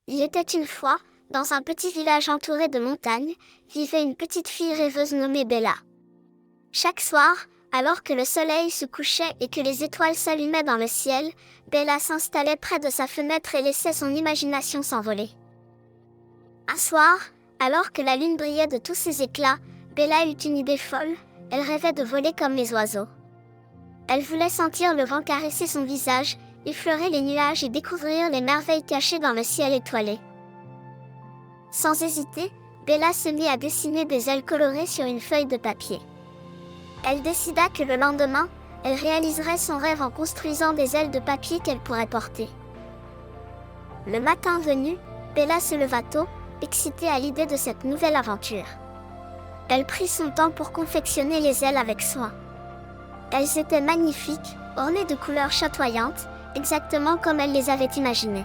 Il était une fois, dans un petit village entouré de montagnes, vivait une petite fille rêveuse nommée Bella. Chaque soir, alors que le soleil se couchait et que les étoiles s'allumaient dans le ciel, Bella s'installait près de sa fenêtre et laissait son imagination s'envoler. Un soir, alors que la lune brillait de tous ses éclats, Bella eut une idée folle, elle rêvait de voler comme les oiseaux. Elle voulait sentir le vent caresser son visage, effleurer les nuages et découvrir les merveilles cachées dans le ciel étoilé. Sans hésiter, Bella se mit à dessiner des ailes colorées sur une feuille de papier. Elle décida que le lendemain, elle réaliserait son rêve en construisant des ailes de papier qu'elle pourrait porter. Le matin venu, Bella se leva tôt, excitée à l'idée de cette nouvelle aventure. Elle prit son temps pour confectionner les ailes avec soin. Elles étaient magnifiques, ornées de couleurs chatoyantes, exactement comme elle les avait imaginées.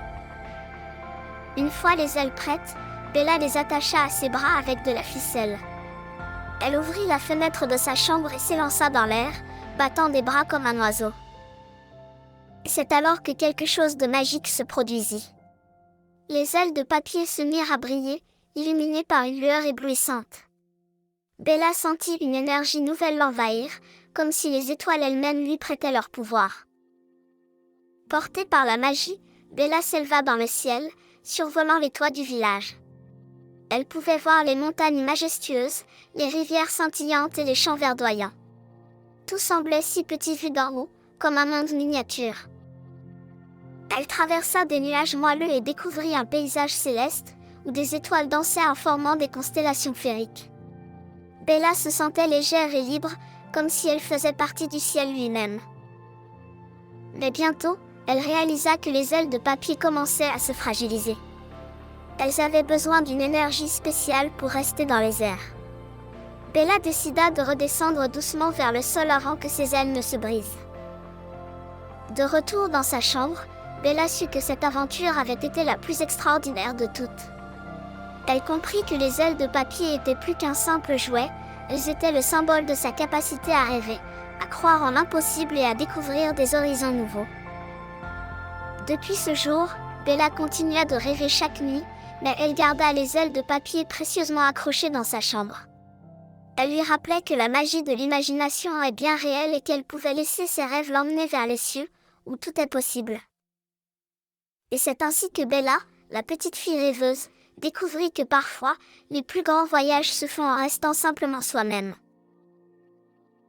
Une fois les ailes prêtes, Bella les attacha à ses bras avec de la ficelle. Elle ouvrit la fenêtre de sa chambre et s'élança dans l'air, battant des bras comme un oiseau. C'est alors que quelque chose de magique se produisit. Les ailes de papier se mirent à briller, illuminées par une lueur éblouissante. Bella sentit une énergie nouvelle l'envahir, comme si les étoiles elles-mêmes lui prêtaient leur pouvoir. Portée par la magie, Bella s'éleva dans le ciel, survolant les toits du village. Elle pouvait voir les montagnes majestueuses, les rivières scintillantes et les champs verdoyants. Tout semblait si petit vu d'en haut, comme un monde miniature. Elle traversa des nuages moelleux et découvrit un paysage céleste, où des étoiles dansaient en formant des constellations féeriques. Bella se sentait légère et libre, comme si elle faisait partie du ciel lui-même. Mais bientôt, elle réalisa que les ailes de papier commençaient à se fragiliser. Elles avaient besoin d'une énergie spéciale pour rester dans les airs. Bella décida de redescendre doucement vers le sol avant que ses ailes ne se brisent. De retour dans sa chambre, Bella sut que cette aventure avait été la plus extraordinaire de toutes. Elle comprit que les ailes de papier étaient plus qu'un simple jouet, elles étaient le symbole de sa capacité à rêver, à croire en l'impossible et à découvrir des horizons nouveaux. Depuis ce jour, Bella continua de rêver chaque nuit, mais elle garda les ailes de papier précieusement accrochées dans sa chambre. Elle lui rappelait que la magie de l'imagination est bien réelle et qu'elle pouvait laisser ses rêves l'emmener vers les cieux, où tout est possible. Et c'est ainsi que Bella, la petite fille rêveuse, découvrit que parfois, les plus grands voyages se font en restant simplement soi-même.